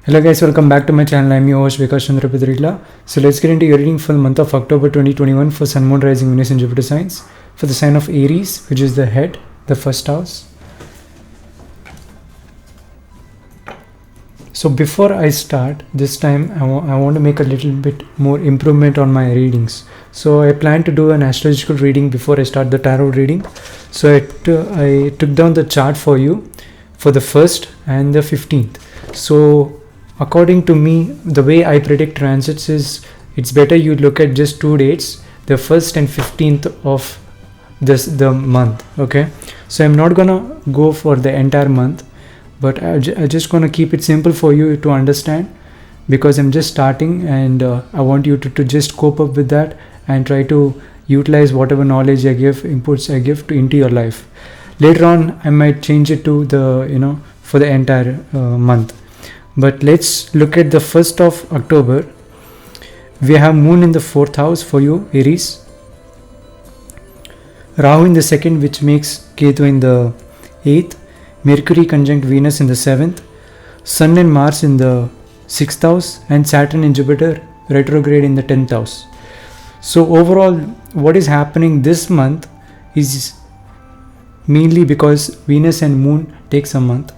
Hello guys, welcome back to my channel. I'm your host Vikas Chandra Pedrilla. So let's get into your reading for the month of October 2021 for Sun, Moon, Rising, Venus and Jupiter signs. For the sign of Aries, which is the head, the first house. So before I start, this time I want to make a little bit more improvement on my readings. So I plan to do an astrological reading before I start the tarot reading. So I took down the chart for you for the 1st and the 15th. So according to me, the way I predict transits is it's better you look at just 2 dates, the 1st and 15th of the month. Okay, so I'm not gonna go for the entire month, but I just gonna keep it simple for you to understand, because I'm just starting and I want you to just cope up with that and try to utilize whatever knowledge I give, inputs I give into your life. Later on I might change it to the for the entire month. But let's look at the 1st of October. We have Moon in the 4th house for you, Aries. Rahu in the 2nd, which makes Ketu in the 8th. Mercury conjunct Venus in the 7th. Sun and Mars in the 6th house. And Saturn and Jupiter retrograde in the 10th house. So overall, what is happening this month is mainly because Venus and Moon takes a month.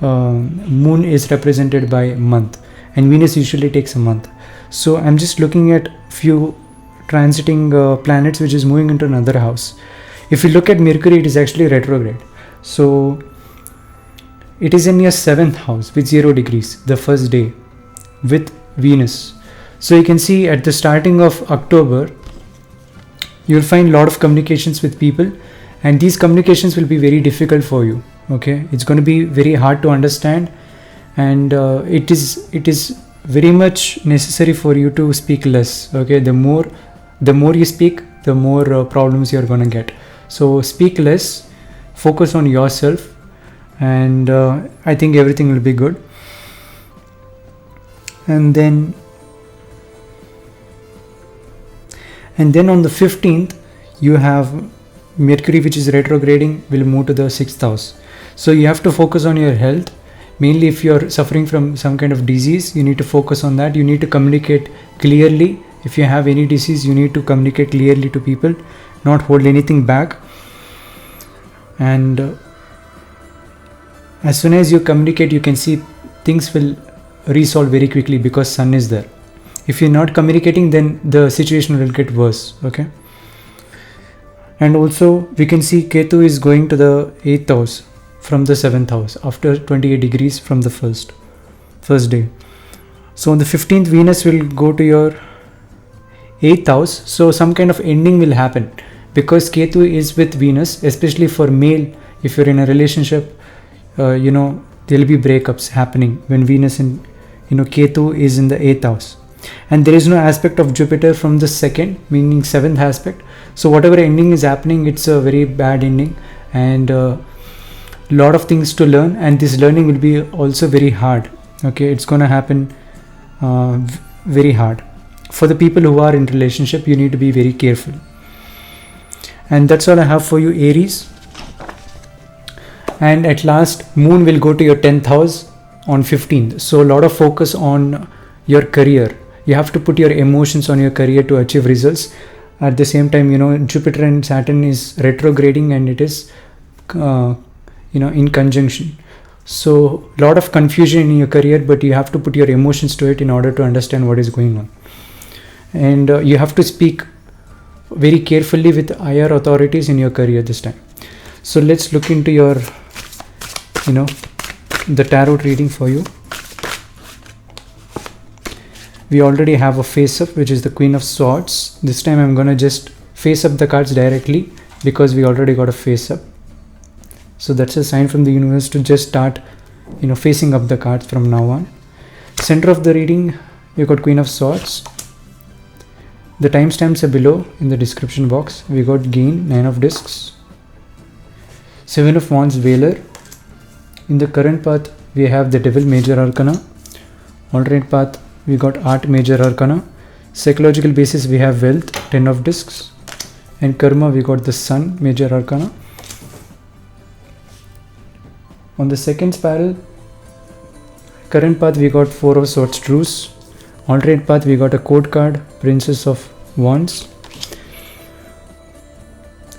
Moon is represented by month and Venus usually takes a month. So I'm just looking at few transiting planets which is moving into another house. If you look at Mercury, it is actually retrograde. So it is in your 7th house with 0 degrees the first day with Venus. So you can see at the starting of October, you'll find a lot of communications with people, and these communications will be very difficult for you. Okay, it's going to be very hard to understand, and it is very much necessary for you to speak less. Okay, the more you speak, the more problems you're going to get. So speak less, focus on yourself, and I think everything will be good. And then on the 15th, you have Mercury, which is retrograding, will move to the 6th house. So you have to focus on your health. Mainly if you're suffering from some kind of disease, you need to focus on that. You need to communicate clearly. If you have any disease, you need to communicate clearly to people, not hold anything back. And as soon as you communicate, you can see things will resolve very quickly because Sun is there. If you're not communicating, then the situation will get worse. Okay. And also we can see Ketu is going to the 8th house from the 7th house after 28 degrees from the first day. So on the 15th, Venus will go to your 8th house. So some kind of ending will happen because Ketu is with Venus, especially for male. If you're in a relationship, there'll be breakups happening when Venus and Ketu is in the 8th house. And there is no aspect of Jupiter from the 2nd, meaning 7th aspect. So whatever ending is happening, it's a very bad ending, and lot of things to learn, and this learning will be also very hard. Okay, it's gonna happen very hard. For the people who are in relationship, you need to be very careful. And that's all I have for you, Aries. And at last, Moon will go to your 10th house on 15th. So a lot of focus on your career. You have to put your emotions on your career to achieve results. At the same time, Jupiter and Saturn is retrograding, and it is in conjunction. So a lot of confusion in your career, but you have to put your emotions to it in order to understand what is going on. And you have to speak very carefully with higher authorities in your career this time. So let's look into your the tarot reading for you. We already have a face up, which is the Queen of Swords. This time I'm gonna just face up the cards directly because we already got a face up. So that's a sign from the universe to just start facing up the cards from now on. Center of the reading, you got Queen of Swords. The timestamps are below in the description box. We got Gain, 9 of Discs. 7 of Wands, Veiler. In the current path, we have the Devil, Major Arcana. Alternate path, we got Art, Major Arcana. Psychological basis, we have Wealth, 10 of Discs. And Karma, we got the Sun, Major Arcana. On the second spiral, Current path we got 4 of Swords Truce. Alternate path we got a Court card, Princess of Wands.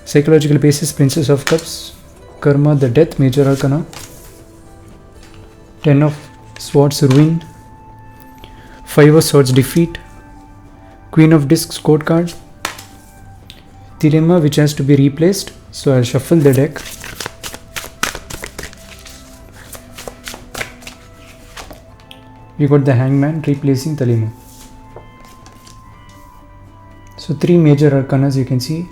Psychological basis, Princess of Cups. Karma, the Death, Major Arcana. 10 of Swords, Ruin. 5 of Swords, Defeat. Queen of Discs, Court card. Dilemma, which has to be replaced. So I'll shuffle the deck. We got the Hangman replacing Thelema. So 3 major arcanas you can see,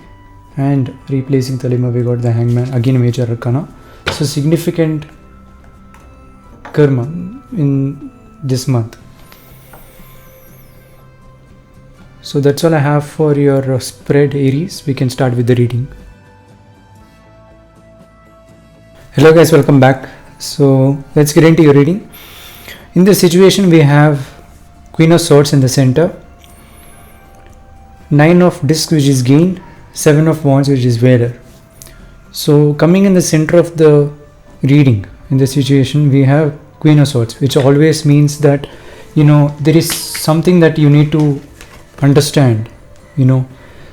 and replacing Thelema we got the Hangman, again major arcana. So significant karma in this month. So that's all I have for your spread, Aries. We can start with the reading. Hello guys, welcome back. So let's get into your reading. In this situation we have Queen of Swords in the center, 9 of Discs which is Gain, 7 of Wands which is Veiler. So coming in the center of the reading in the situation we have Queen of Swords, which always means that there is something that you need to understand,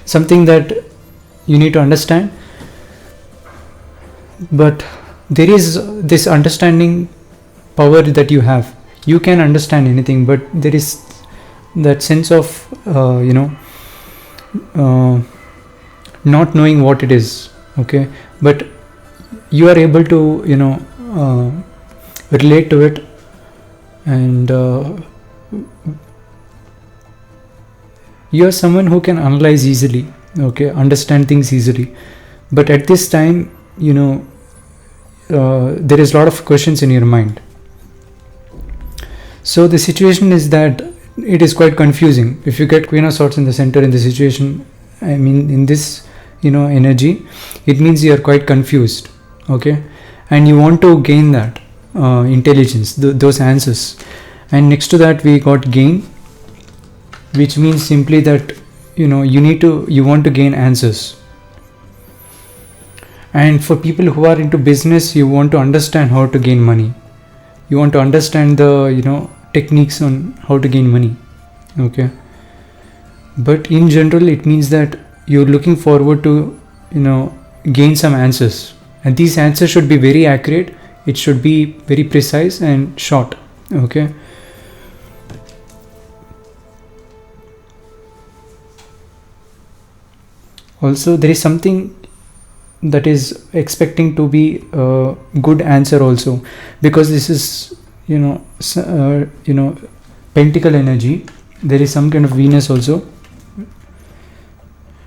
something that you need to understand, but there is this understanding power that you have. You can understand anything, but there is that sense of not knowing what it is, okay, but you are able to relate to it, and you are someone who can analyze easily, okay, understand things easily, but at this time there is a lot of questions in your mind. So the situation is that it is quite confusing. If you get Queen of Swords in the center in the situation, I mean in this energy, it means you are quite confused, okay, and you want to gain that intelligence, those answers. And next to that we got Gain, which means simply that you want to gain answers. And for people who are into business, you want to understand how to gain money. You want to understand the techniques on how to gain money, okay. But in general it means that you're looking forward to gain some answers, and these answers should be very accurate. It should be very precise and short, okay. Also there is something that is expecting to be a good answer also, because this is pentacle energy. There is some kind of Venus also,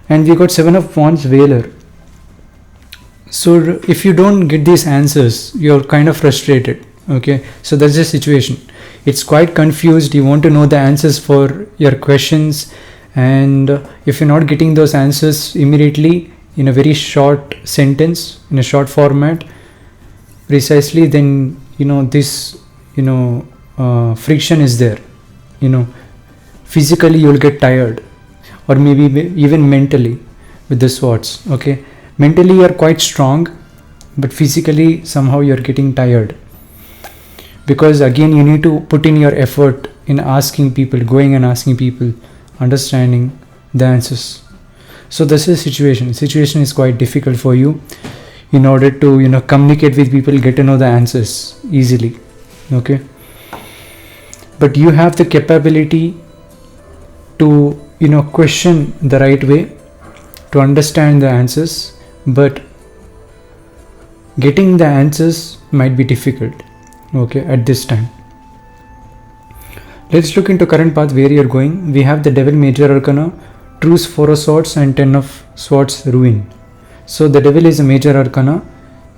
and we got 7 of Wands, Veiler. So if you don't get these answers, you're kind of frustrated, okay. So that's the situation. It's quite confused. You want to know the answers for your questions, and if you're not getting those answers immediately in a very short sentence, in a short format precisely, then this friction is there. Physically you'll get tired, or maybe even mentally with the swords, okay. Mentally you're quite strong, but physically somehow you're getting tired, because again you need to put in your effort in asking people, going and asking people, understanding the answers. So this is situation is quite difficult for you in order to communicate with people, get to know the answers easily, okay. But you have the capability to question the right way, to understand the answers, but getting the answers might be difficult, okay, at this time. Let's look into current path, where you're going. We have the Devil, Major Arcana, Truce, 4 of Swords, and 10 of Swords, Ruin. So the Devil is a major arcana.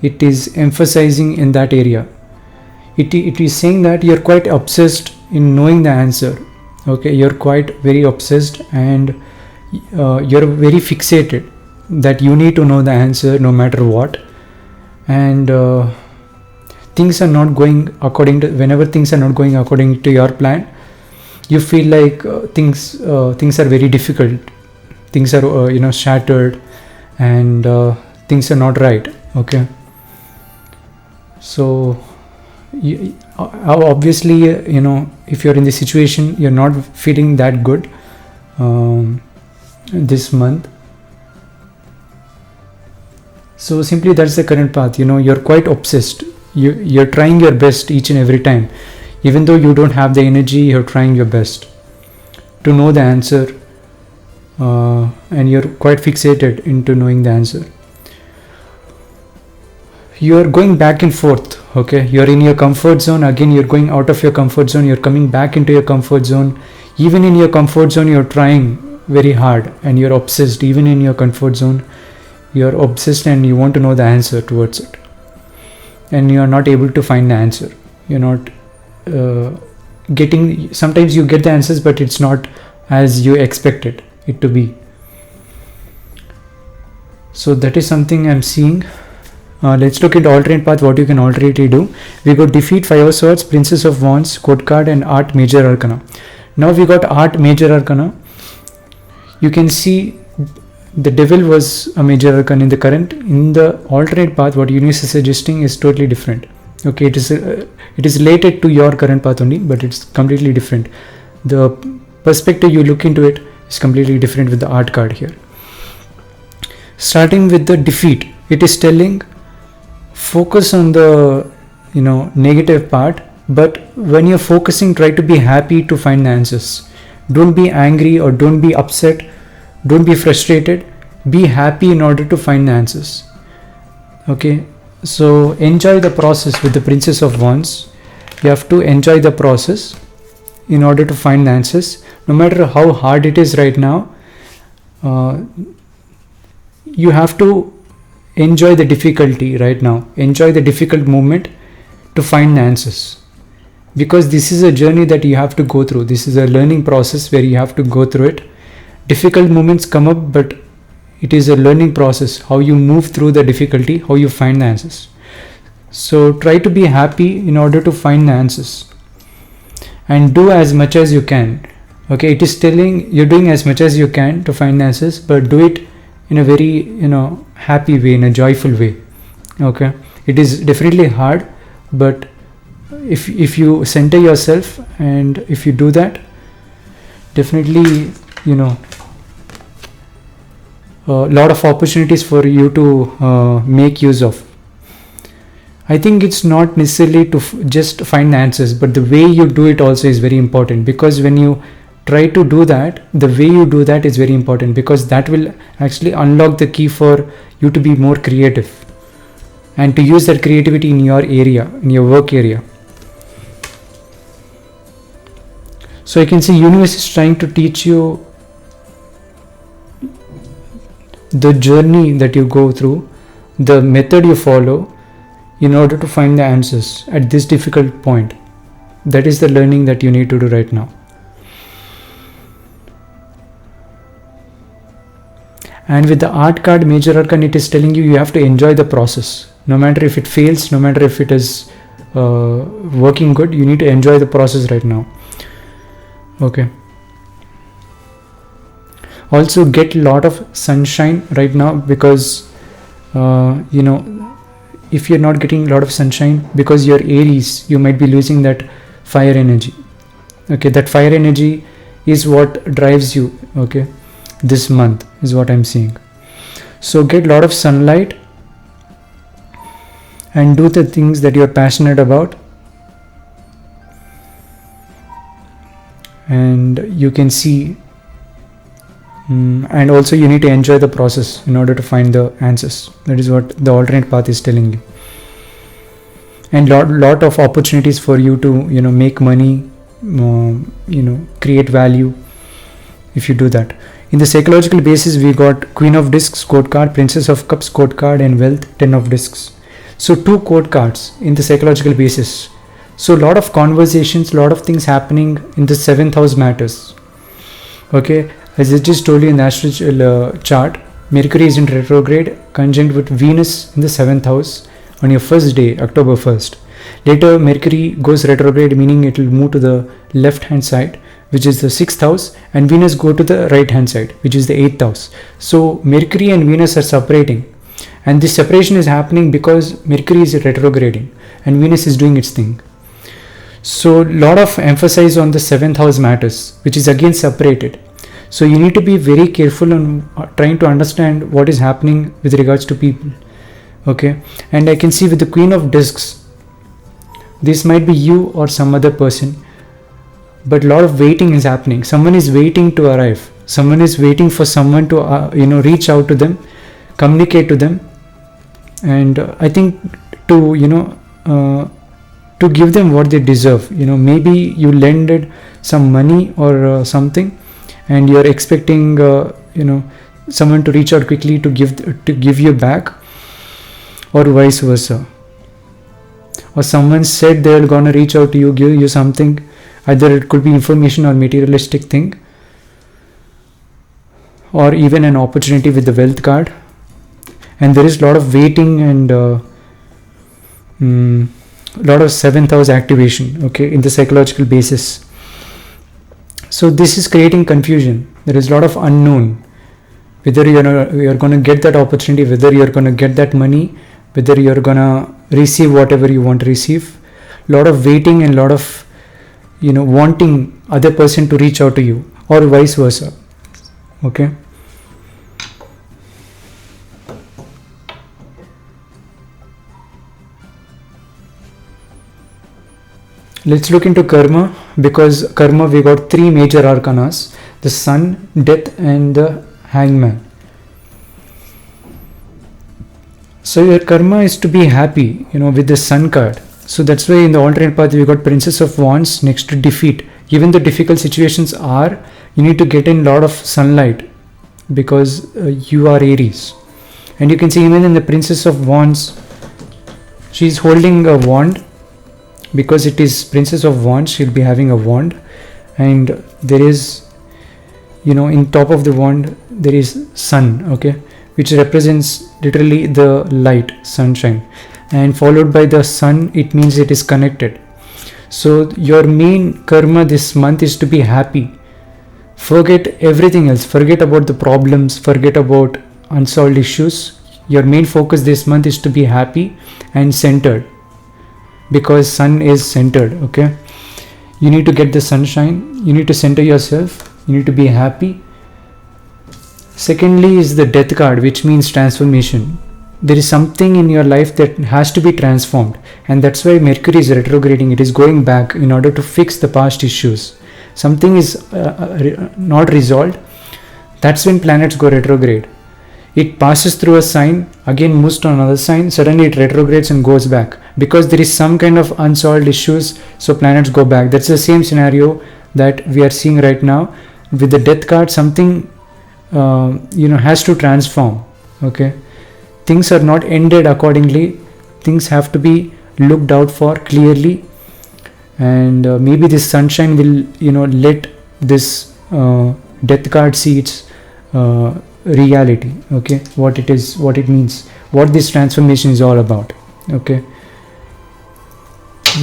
It is emphasizing in that area. It is saying that you're quite obsessed in knowing the answer, okay. You're quite very obsessed, and you're very fixated that you need to know the answer no matter what. And things are not going whenever things are not going according to your plan, you feel like things are very difficult, things are shattered, and things are not right, okay. So obviously, if you're in this situation, you're not feeling that good this month. So simply that's the current path. You're quite obsessed. You're trying your best each and every time. Even though you don't have the energy, you're trying your best to know the answer, and you're quite fixated into knowing the answer. You're going back and forth. Okay, you're in your comfort zone, again you're going out of your comfort zone, you're coming back into your comfort zone. Even in your comfort zone, you're trying very hard and you're obsessed. Even in your comfort zone, you're obsessed and you want to know the answer towards it, and you're not able to find the answer. You're not getting, sometimes you get the answers, but it's not as you expected it to be. So that is something I'm seeing. Let's look at alternate path, what you can alternately do. We got defeat, 5 of swords, princess of wands, court card, and art major arcana. Now we got art major arcana. You can see the devil was a major arcana in the current. In the alternate path, what universe is suggesting is totally different. Okay, it is related to your current path only, but it's completely different. The perspective you look into it is completely different with the art card here. Starting with the defeat, it is telling focus on the negative part, but when you're focusing, try to be happy to find the answers. Don't be angry or don't be upset, don't be frustrated, be happy in order to find the answers. Okay, so enjoy the process with the princess of wands. You have to enjoy the process in order to find the answers. No matter how hard it is right now, you have to enjoy the difficulty right now. Enjoy the difficult moment to find the answers, because this is a journey that you have to go through. This is a learning process where you have to go through it. Difficult moments come up, but it is a learning process, how you move through the difficulty, how you find the answers. So try to be happy in order to find the answers, and do as much as you can. Okay, it is telling you're doing as much as you can to find the answers, but do it in a very happy way, in a joyful way. Okay, it is definitely hard, but if you center yourself and if you do that, definitely a lot of opportunities for you to make use of. I think it's not necessarily to just find the answers, but the way you do it also is very important, because when you try to do that, the way you do that is very important, because that will actually unlock the key for you to be more creative and to use that creativity in your area, in your work area. So you can see universe is trying to teach you the journey that you go through, the method you follow in order to find the answers at this difficult point. That is the learning that you need to do right now. And with the art card major arcana, it is telling you have to enjoy the process. No matter if it fails, no matter if it is working good, you need to enjoy the process right now. Okay. Also get a lot of sunshine right now, because if you're not getting a lot of sunshine because you're Aries, you might be losing that fire energy. Okay, that fire energy is what drives you. Okay, this month is what I'm seeing. So get a lot of sunlight and do the things that you're passionate about, and you can see and also you need to enjoy the process in order to find the answers. That is what the alternate path is telling you. And lot of opportunities for you to make money, create value if you do that. In the psychological basis, we got Queen of Discs court card, Princess of Cups court card, and Wealth 10 of Discs. So 2 court cards in the psychological basis. So a lot of conversations, a lot of things happening in the 7th house matters. Okay, as I just told you in the astral chart, Mercury is in retrograde conjunct with Venus in the 7th house on your first day, October 1st. Later Mercury goes retrograde, meaning it will move to the left hand side, which is the 6th house, and Venus go to the right hand side, which is the 8th house. So Mercury and Venus are separating, and this separation is happening because Mercury is retrograding and Venus is doing its thing. So lot of emphasis on the 7th house matters, which is again separated. So you need to be very careful on trying to understand what is happening with regards to people. Okay, and I can see with the Queen of Discs, this might be you or some other person, but a lot of waiting is happening. Someone is waiting to arrive. Someone is waiting for someone to reach out to them, communicate to them, and I think to to give them what they deserve. Maybe you lended some money or something, and you're expecting someone to reach out quickly to give you back, or vice versa. Or someone said they're gonna reach out to you, give you something. Either it could be information or materialistic thing, or even an opportunity with the wealth card. And there is a lot of waiting and a lot of 7th house activation, okay, in the psychological basis. So this is creating confusion. There is a lot of unknown, whether you're going to get that opportunity, whether you're going to get that money, whether you're going to receive whatever you want to receive. A lot of waiting and a lot of wanting other person to reach out to you, or vice versa. Okay. Let's look into karma, because karma we got 3 major arcanas: the sun, death, and the hangman. So your karma is to be happy, with the sun card. So that's why in the alternate path we got Princess of Wands next to defeat. Even the difficult situations are, you need to get in a lot of sunlight, because you are Aries. And you can see even in the Princess of Wands, she's holding a wand. Because it is Princess of Wands, she'll be having a wand, and there is, in top of the wand there is sun, okay, which represents literally the light, sunshine, and followed by the sun, it means it is connected. So your main karma this month is to be happy. Forget everything else, forget about the problems, forget about unsolved issues. Your main focus this month is to be happy and centered, because sun is centered. Okay, you need to get the sunshine, you need to center yourself, you need to be happy. Secondly is the death card, which means transformation. There is something in your life that has to be transformed, and that's why Mercury is retrograding. It is going back in order to fix the past issues. Something is not resolved. That's when planets go retrograde. It passes through a sign, again moves to another sign, suddenly it retrogrades and goes back, because there is some kind of unsolved issues, so planets go back. That's the same scenario that we are seeing right now with the death card. Something has to transform. Okay, things are not ended accordingly, things have to be looked out for clearly, and maybe this sunshine will let this death card see its reality. Okay, what it is, what it means, what this transformation is all about. Okay,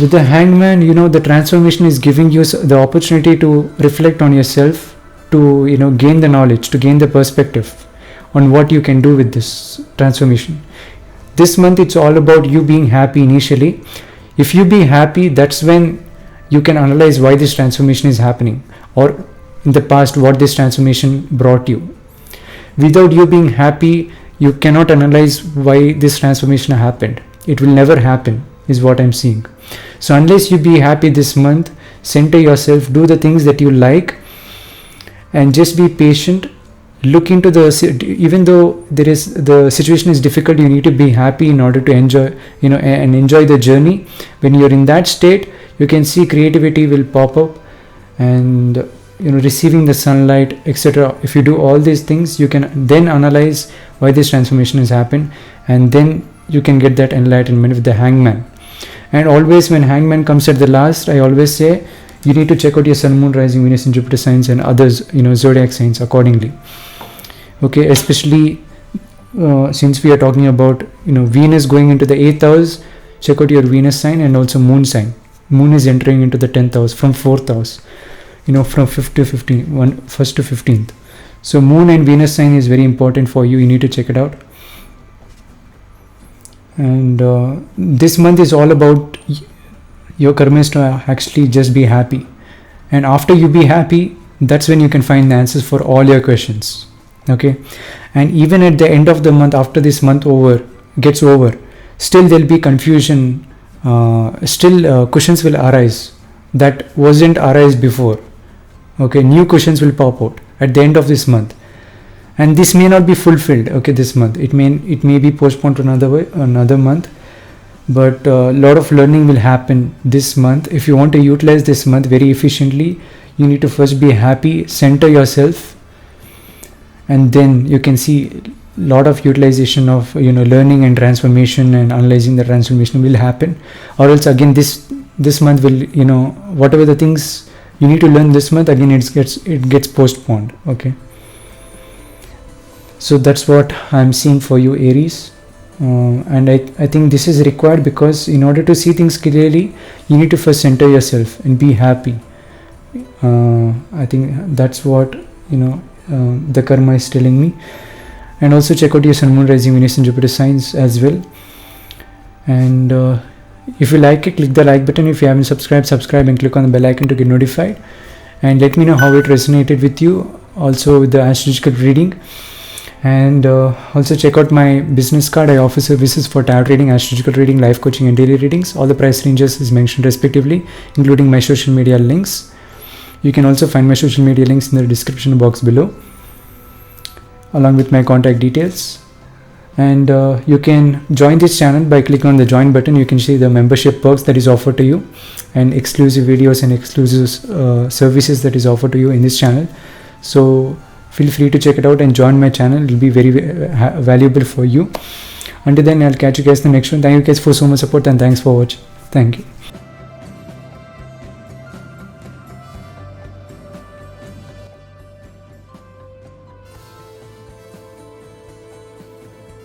with the hangman, the transformation is giving you the opportunity to reflect on yourself, to gain the knowledge, to gain the perspective on what you can do with this transformation. This month it's all about you being happy initially. If you be happy, that's when you can analyze why this transformation is happening, or in the past what this transformation brought you. Without you being happy, you cannot analyze why this transformation happened. It will never happen, is what I'm seeing. So unless you be happy this month, center yourself, do the things that you like, and just be patient. Look into even though the situation is difficult, you need to be happy in order to enjoy, and enjoy the journey. When you're in that state, you can see creativity will pop up, and receiving the sunlight, etc. If you do all these things, you can then analyze why this transformation has happened, and then you can get that enlightenment with the hangman. And always when hangman comes at the last, I always say you need to check out your sun, moon, rising, Venus and Jupiter signs and others, zodiac signs accordingly. Okay, especially since we are talking about Venus going into the 8th house, check out your Venus sign and also moon sign. Moon is entering into the 10th house from 4th house, from 1st to 15th. So moon and Venus sign is very important for you. You need to check it out. And this month is all about your karma is to actually just be happy. And after you be happy, that's when you can find the answers for all your questions. Okay. And even at the end of the month, after this month gets over, still there'll be confusion. Still questions will arise that wasn't arise before. Okay. New questions will pop out at the end of this month. And this may not be fulfilled, okay, this month. It may be postponed to another month. But a lot of learning will happen this month. If you want to utilize this month very efficiently, you need to first be happy, center yourself, and then you can see a lot of utilization of learning and transformation and analyzing the transformation will happen. Or else again this month will whatever the things you need to learn this month, again it gets postponed. Okay, so that's what I'm seeing for you, Aries. And I think this is required, because in order to see things clearly, you need to first center yourself and be happy. I think that's what the karma is telling me. And also check out your Sun, Moon, Rising, Venus and Jupiter signs as well. And if you like it, click the like button. If you haven't subscribed and click on the bell icon to get notified. And let me know how it resonated with you, also with the astrological reading. And also check out my business card. I offer services for tarot reading, astrological reading, life coaching and daily readings. All the price ranges is mentioned respectively, including my social media links. You can also find my social media links in the description box below, along with my contact details. And you can join this channel by clicking on the join button. You can see the membership perks that is offered to you, and exclusive videos and exclusive services that is offered to you in this channel. So feel free to check it out and join my channel. It will be very valuable for you. Until then, I'll catch you guys in the next one. Thank you guys for so much support, and thanks for watching. Thank you.